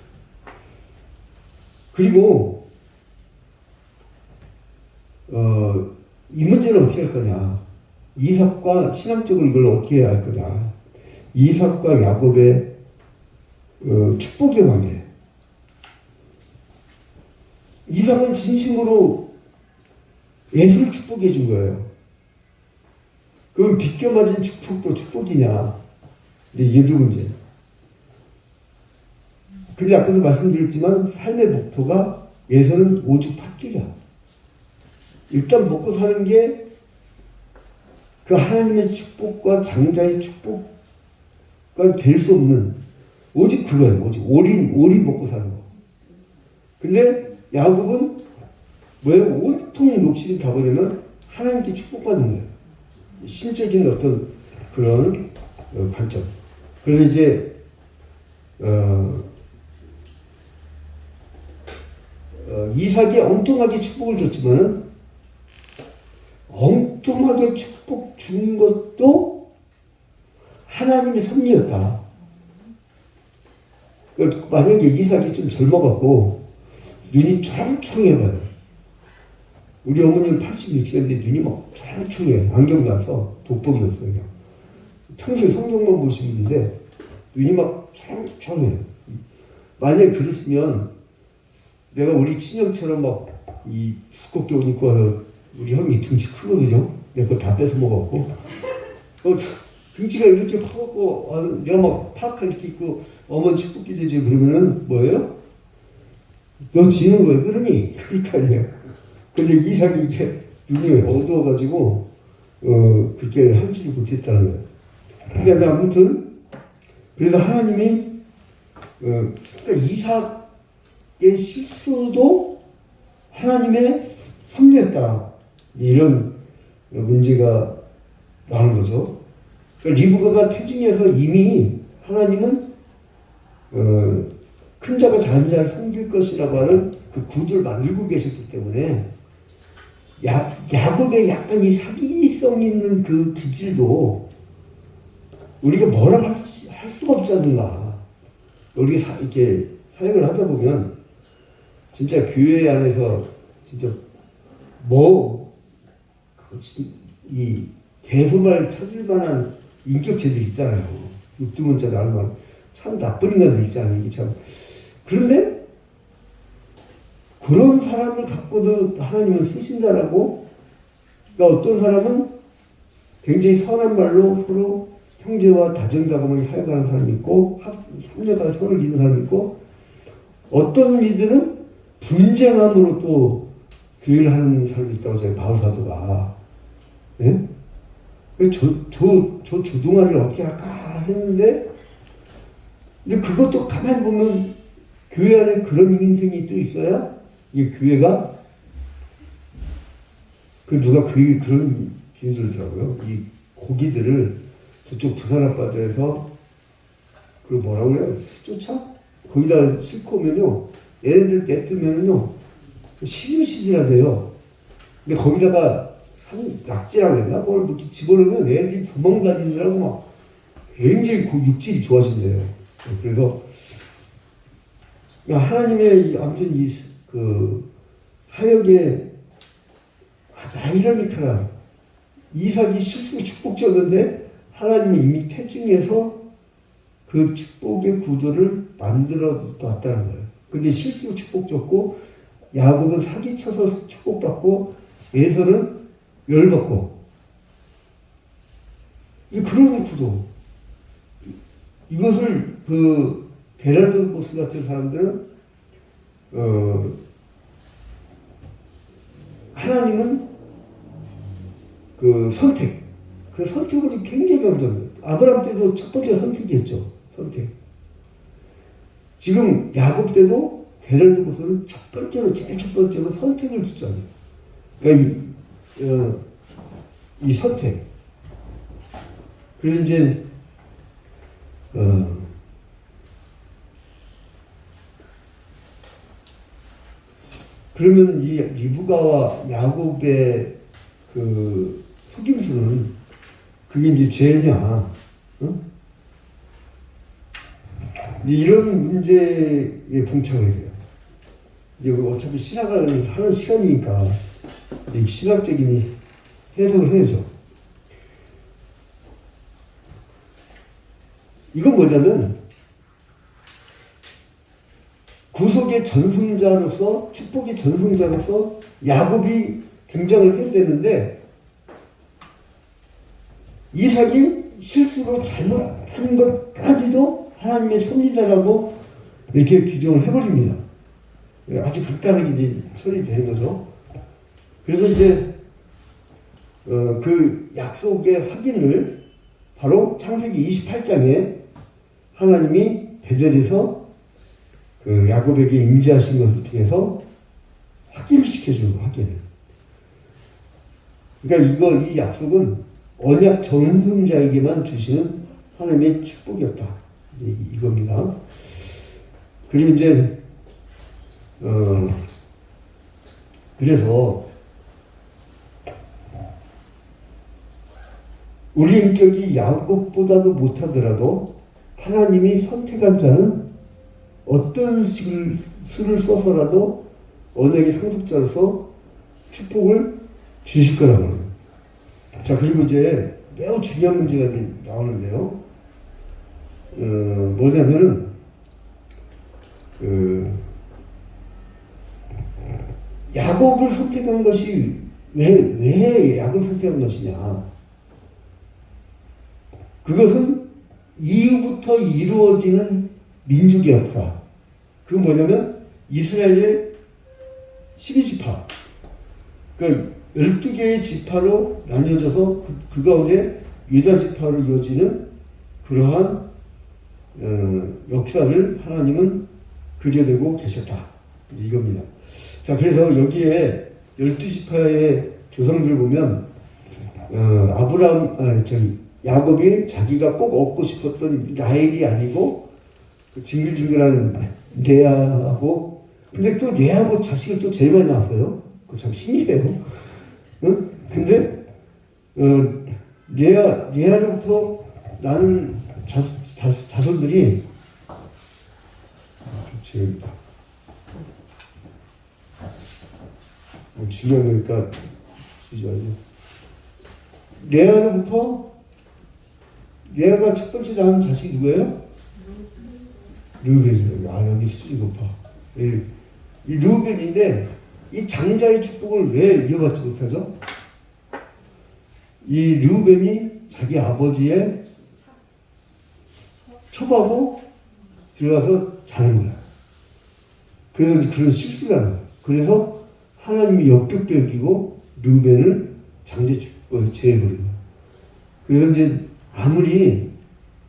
그리고 이 문제는 어떻게 할 거냐? 이삭과 신앙적으로 이걸 어떻게 할 거냐? 이삭과 야곱의 축복의 관계. 이삭은 진심으로 예수를 축복해 준 거예요. 그럼 빗겨 맞은 축복도 축복이냐? 이게 문제. 근데 아까도 말씀드렸지만 삶의 목표가 예수는 오죽 팥기가. 일단 먹고 사는 게 그 하나님의 축복과 장자의 축복과 될 수 없는 오직 그거예요. 오직 오리 먹고 사는 거. 근데 야곱은 뭐예요? 온통 녹슬이 가버리면 하나님께 축복받는 거예요. 신적인 어떤 그런 관점. 그래서 이제 이삭이 엉뚱하게 축복을 줬지만은 엉뚱하게 축복 준 것도 하나님의 섭리였다. 만약에 이삭이 좀 젊어갖고 눈이 초롱초롱해봐요. 우리 어머니는 86세인데 눈이 막 초롱초롱해. 안경 나서 돋보기 없어요. 그냥. 평소에 성경만 보시는 분인데 눈이 막 초롱초롱해. 만약에 그랬으면 내가 우리 친형처럼 막 이 두껍게 옷 입고 와서 우리 형이 등치 크거든요. 내 거 다 뺏어 먹었고 등치가 이렇게 커갖고 내가 막 파카 이렇게 입고 어머니 축복기 되지 그러면은 뭐예요? 너 지는 거야. 그러니 그럴 거 아니에요. 근데 이삭이 이게 눈이 어두워가지고 그렇게 할지를 못했다는 거예요. 근데 아무튼 그래서 하나님이 그러니까 이삭의 실수도 하나님의 섭리였다. 이런 문제가 나오는 거죠. 그러니까 리브가가 태중에서 이미 하나님은 큰 자가 작은 자를 섬길 것이라고 하는 그 구두를 만들고 계셨기 때문에 야곱의 약간 이 사기성 있는 그 기질도 우리가 뭐라고 할 수가 없지 않는가. 우리가 이렇게 사역을 하다 보면 진짜 교회 안에서 진짜 이 개소말 찾을 만한 인격체들 있잖아요. 육두문자 나오면 참 나쁜 인간들 있잖아요. 이게 참. 그런데 그런 사람을 갖고도 하나님은 쓰신다라고 그러니까 어떤 사람은 굉장히 선한 말로 서로 형제와 다정다감하게 살아가는 사람이 있고 협력하는 서로를 이루는 사람이 있고 어떤 이들은 분쟁함으로 또 교회를 하는 사람이 있다고 저희 바울사도가 예? 저 조동아리를 어떻게 할까 했는데 근데 그것도 가만히 보면 교회 안에 그런 인생이 또 있어야 이게 교회가 누가 그런 비유를 더라고요. 이 고기들을 저쪽 부산 앞바다에서 그 뭐라고 그래요? 쫓아? 거기다 싣고 오면요. 얘네들 냅두면요. 시질시질하대요. 근데 거기다가 낙지라고 했나? 뭘 이렇게 집어넣으면 애들이 도망 다니느라고 막 굉장히 육질이 좋아진대요. 그래서 하나님의 아무튼 그 사역의 아이러니컬한 이삭이 실수로 축복줬는데 하나님이 이미 태중에서 그 축복의 구도를 만들어 놨다는 거예요. 근데 실수로 축복줬고 야곱은 사기쳐서 축복받고 에서는 열받고 그런 구도. 이것을 그 베랄드 보스 같은 사람들은 하나님은 그 선택, 그 선택을 굉장히 어려워요. 아브라함 때도 첫 번째 선택이었죠. 선택. 지금 야곱 때도 베랄드 보스는 제일 첫 번째로 선택을 주잖아요. 그러니까 이 선택. 그래서 이제 그러면 이 리브가와 야곱의 그 속임수는 그게 이제 죄냐? 어? 이런 문제에 봉착하게 돼요. 이제 어차피 신학을 하는 시간이니까 신학적인 해석을 해야죠. 이건 뭐냐면 구속의 전승자로서 축복의 전승자로서 야곱이 등장을 해야 되는데 이삭이 실수로 잘못한 것까지도 하나님의 섭리자라고 이렇게 규정을 해버립니다. 아주 간단하게 이제 처리되는 거죠. 그래서 이제 그 약속의 확인을 바로 창세기 28장에 하나님이 베델에서 그 야곱에게 임재하신 것을 통해서 확인을 시켜주는 거, 확인을. 그러니까 이 약속은 언약 전승자에게만 주시는 하나님의 축복이었다. 이겁니다. 그리고 이제 그래서 우리 인격이 야곱보다도 못하더라도 하나님이 선택한 자는 어떤 수를 써서라도 언약의 상속자로서 축복을 주실 거라고 합니다. 자, 그리고 이제 매우 중요한 문제가 나오는데요. 뭐냐면은 야곱을 선택한 것이 왜 야곱을 선택한 것이냐? 그것은 이후부터 이루어지는 민족의 역사. 그건 뭐냐면 이스라엘의 12지파. 그러니까 12개의 지파로 나뉘어져서 그 가운데 유다 지파로 이어지는 그러한 역사를 하나님은 그려내고 계셨다. 이겁니다. 자, 그래서 여기에 12지파의 조상들을 보면 야곱이 자기가 꼭 얻고 싶었던 라헬이 아니고 그 징글징글한 레아하고 근데 또 레아하고 자식을 또 제일 많이 낳았어요. 그거 참 신기해요. 응? 근데 레아로부터 나는 자손들이 지금 중요한 거니까 레아가 첫 번째 낳은 자식이 누구예요? 르우벤이에요. 아, 여기 수준이 높아. 이 르우벤인데 이 장자의 축복을 왜 이어받지 못하죠? 이 르우벤이 자기 아버지의 첩하고 들어가서 자는 거야. 그래서 이제 그런 실수를 하는 거야. 그래서 하나님이 역겹게 여기고 르우벤을 제해버린 거야. 그래서 이제 아무리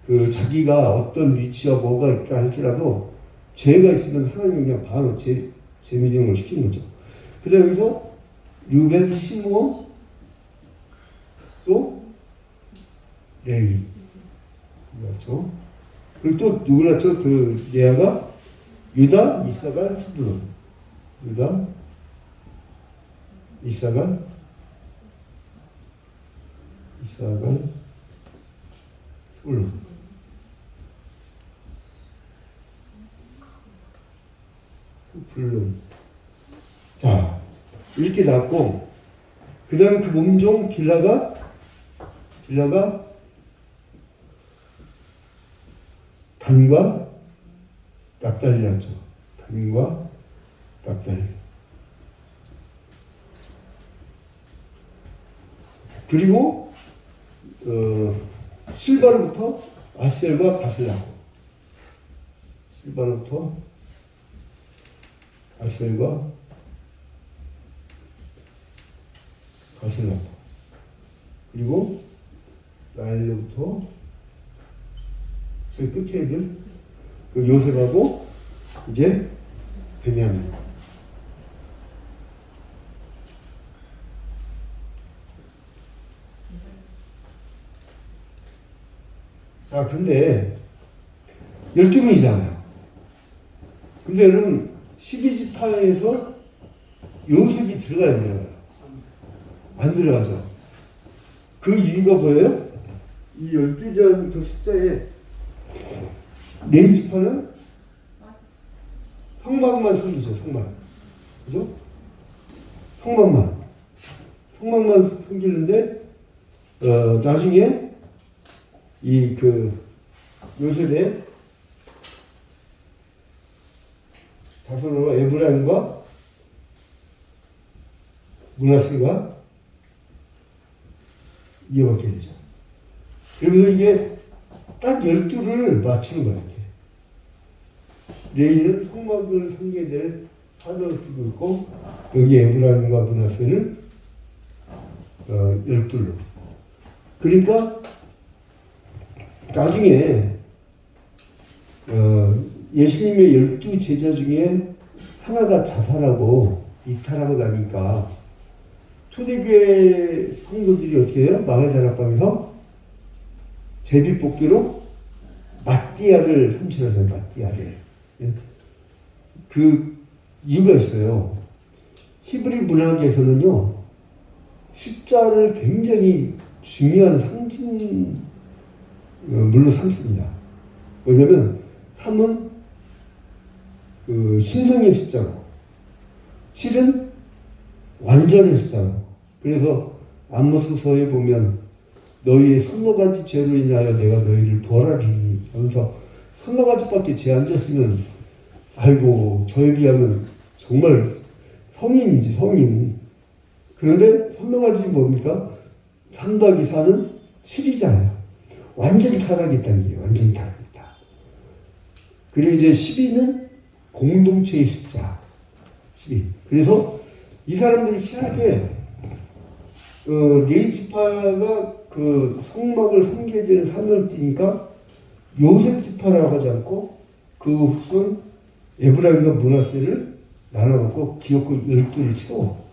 그 자기가 어떤 위치와 뭐가 있다 할지라도 죄가 있으면 하나님이 그냥 바로 제명을 시키는 거죠. 그래서 여기서 르우벤, 시므온, 또 레위 그렇죠. 그리고 또 누구나 그 레아가 유다, 이사갈, 스불론. 유다, 이사갈, 스불론. 스불론. 자, 이렇게 나왔고, 그 다음에 그 몸종 빌라가 단과 납달리였죠. 단과 납달리. 그리고 실바로부터 아셀과 바슬라고. 실바로부터 아셀과 바슬라고. 그리고 라일로부터 저희 끝에 애들 그 요셉하고 이제 베냐민. 자, 근데 12명이잖아요. 근데 여러분 12지파에서 요셉이 들어가야 돼요. 안 들어가죠. 그 이유가 뭐예요? 이 12라는 그 숫자에 레위지파는 성막만 섬기죠. 성막. 그죠? 성막만 섬기는데 나중에 이 그 요셉의 자손으로 에브라임과 므낫세가 이어받게 되죠. 그러면서 이게 딱 12를 맞추는 거예요. 레위는 성막을 섬기게 될 사명을 두고 있고, 여기 에브라임과 므낫세는 12로. 그러니까 나중에 예수님의 12 제자 중에 하나가 자살하고 이탈하고 나니까 초대교회 성도들이 어떻게 해요? 마가다락방에서 제비뽑기로 마띠아를 선출하세요. 마띠아를. 그 이유가 있어요. 히브리 문학에서는요, 숫자를 굉장히 중요한 상징 물로 삼습니다. 왜냐면 3은 그 신성의 숫자고 7은 완전의 숫자고. 그래서 아모스서에 보면 너희의 서너 가지 죄로 인하여 내가 너희를 벌하리니 하면서 서너 가지밖에 죄 안 졌으면 아이고 저에 비하면 정말 성인이지 성인. 그런데 서너 가지 뭡니까? 3 더하기 4는 7이잖아요. 완전히 타락했다는 게 완전히 타락했다. 그리고 이제 12는 공동체의 숫자 12. 그래서 이 사람들이 희한하게 레위지파가 그 성막을 섬기게 되는 사명을 띠니까 요셉 지파라고 하지 않고 그 후손 에브라임과 므낫세를 나눠갖고 기업국 12를 채워.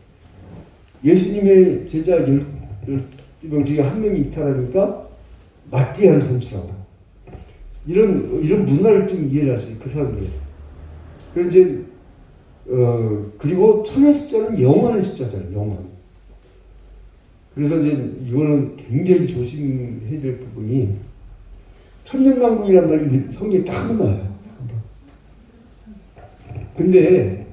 예수님의 제자 12명 중에 한 명이 이탈하니까 마띠아를 선출하고. 이런 문화를 좀 이해를 하지, 그 사람들. 그리고 이제, 그리고 천의 숫자는 영원의 숫자잖아요, 영원. 그래서 이제 이거는 굉장히 조심해야 될 부분이, 천년왕국이란 말이 성경에 딱 나와요. 근데,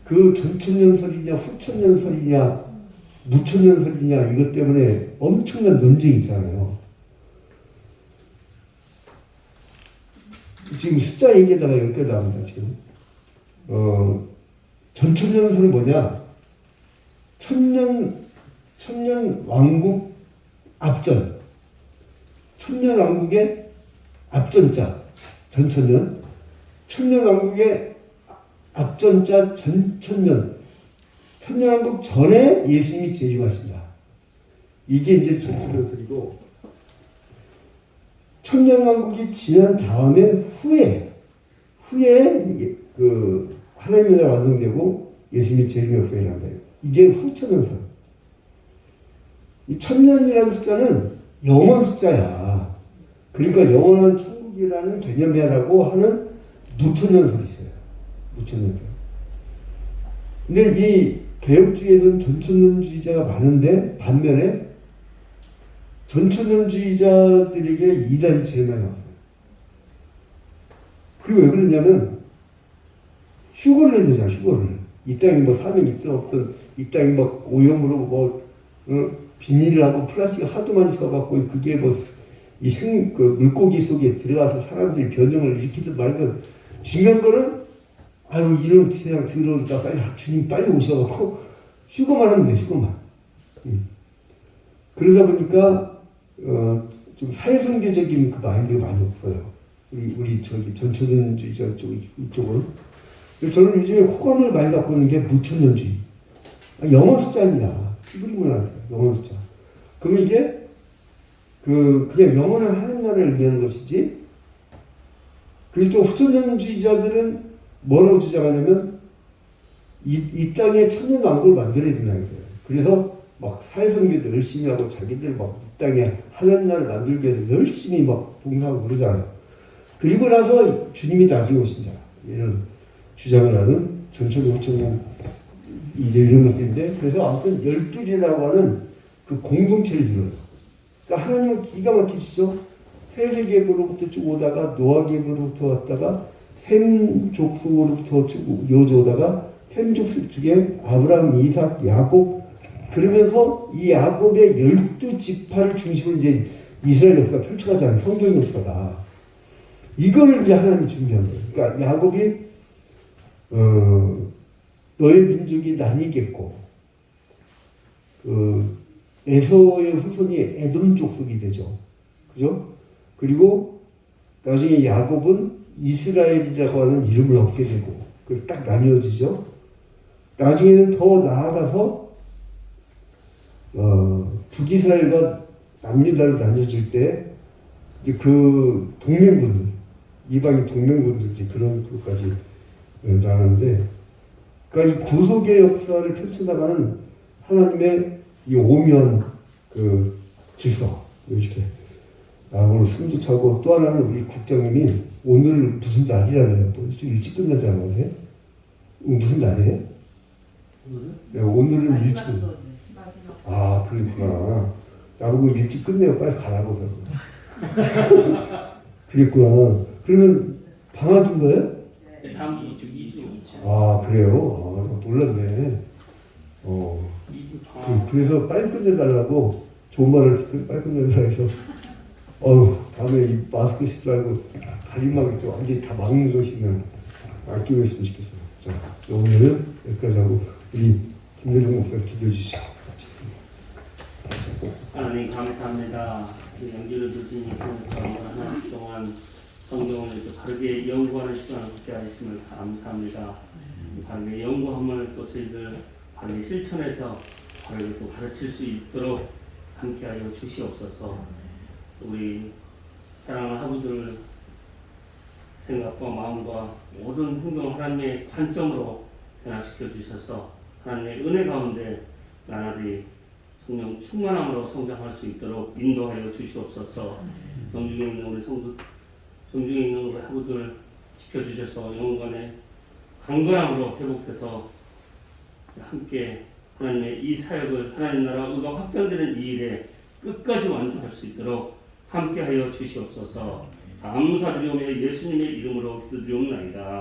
그 전천년설이냐, 후천년설이냐, 무천년설이냐, 이것 때문에 엄청난 논쟁이 있잖아요. 지금 숫자 얘기에다가 여기까지 나옵니다, 지금. 전천년설은 뭐냐? 천년 천년 왕국 앞전, 천년 왕국의 앞전자 전천년, 천년 왕국의 앞전자 전천년, 천년 왕국 전에 예수님이 재림하신다. 이게 이제 전체로 드리고, 천년 왕국이 지난 다음에 후에 그 하나님의 나라가 완성되고 예수님이 재림의 역사가 일어난다. 이게 후천년설. 이 천년이라는 숫자는 영원 숫자야. 그러니까 영원한 천국이라는 개념이라고 하는 무천년설이 있어요. 무천년설. 근데 이 개혁주의에는 전천년주의자가 많은데 반면에 전천년주의자들에게 이단이 제일 많이 나왔어요. 그리고 왜 그러냐면 휴거를 해야 되잖아. 휴거를. 이 땅에 뭐 사명이 있든 없든 이 땅이 막 오염으로 뭐 비닐하고 플라스틱 하도 많이 써갖고 그게 뭐 이 그 물고기 속에 들어가서 사람들이 변형을 일으키든 말든 중요한 거는 아유 이런 세상 들어오니까 빨리 주님 빨리 오셔갖고 휴거만 하면 돼. 휴거만. 그러다 보니까 좀 사회선계적인 그 마인드가 많이 없어요. 우리 저기 전천년주의자 이쪽은. 저는 요즘에 호감을 많이 갖고 있는 게 무천년주의. 영원 숫자입니다. 히브리문화 영원 숫자. 그러면 이게 그냥 영원한 하나님 나라를 의미하는 것이지. 그리고 또 후천년주의자들은 뭐라고 주장하냐면 이 땅에 천년 왕국을 만들어야 된다는 거예요. 그래서 막 사회선교도 열심히 하고 자기들 막 이 땅에 하나님 나라를 만들기 위해서 열심히 막 봉사하고 그러잖아요. 그리고 나서 주님이 나중에 오신다. 이런 주장을 하는 전천년, 후천년 이제 이런 것들인데, 그래서 아무튼 12이라고 하는 그 공동체를 이루어요. 그러니까 하나님은 기가 막히시죠. 세세계로부터 쭉 오다가 노아계로부터 왔다가 셈 족속으로부터 쭉 이어져 오다가 셈 족속 중에 아브라함, 이삭, 야곱, 그러면서 이 야곱의 12지파를 중심으로 이제 이스라엘 역사가 펼쳐가잖아요. 성경 역사가. 이걸 이제 하나님이 준비한 거예요. 그러니까 야곱이 너의 민족이 나뉘겠고, 에서의 후손이 에돔 족속이 되죠. 그죠? 그리고 나중에 야곱은 이스라엘이라고 하는 이름을 얻게 되고, 그걸 딱 나뉘어지죠. 나중에는 더 나아가서, 북이스라엘과 남유다로 나뉘어질 때, 그 동맹군들, 이방인 동맹군들이 그런 것까지 나가는데, 그러니까 이 구속의 역사를 펼쳐나가는 하나님의 이 오묘한 그 질서, 이렇게 나오고 숨도 차고. 또 하나는 우리 국장님이 오늘 무슨 날이라네요. 또 일찍 끝나잖아요. 어제? 무슨 날이에요? 네, 오늘은 일찍 끝나. 아, 그랬구나. 나보고 일찍 끝내요. 빨리 가라고. 그랬구나. 그러면 방학 준 거예요? 네, 다음 주 2주. 아, 그래요? 아, 몰랐네. 2주 방학. 그래서 빨리 끝내달라고, 좋은 말을 빨리 끝내달라고 해서, 다음에 이 마스크 쓰지 말고 가림막이 또 완전히 다 막는 것이면 아끼고 있으면 좋겠어요. 자, 오늘은 여기까지 하고, 우리 김대중 목사 기도해 주시죠. 하나님 감사합니다. 양질을 주시니 하나님 동안 성경을 이렇게 바르게 연구하는 시간을 갖게 하심을 감사합니다. 바르게 연구함을 또 저희들 바르게 실천해서 바르게 또 가르칠 수 있도록 함께하여 주시옵소서. 우리 사랑하는 하부들 생각과 마음과 모든 행동을 하나님의 관점으로 변화시켜 주셔서 하나님의 은혜 가운데 나날이 성령 충만함으로 성장할 수 있도록 인도하여 주시옵소서. 경중에 있는 우리 성도, 경중에 있는 우리 하부들 지켜주셔서 영원간에 강건함으로 회복해서 함께 하나님의 이 사역을 하나님 나라 의가 확장되는 이 일에 끝까지 완주할 수 있도록 함께하여 주시옵소서. 감사드리오며 예수님의 이름으로 기도드리옵나이다.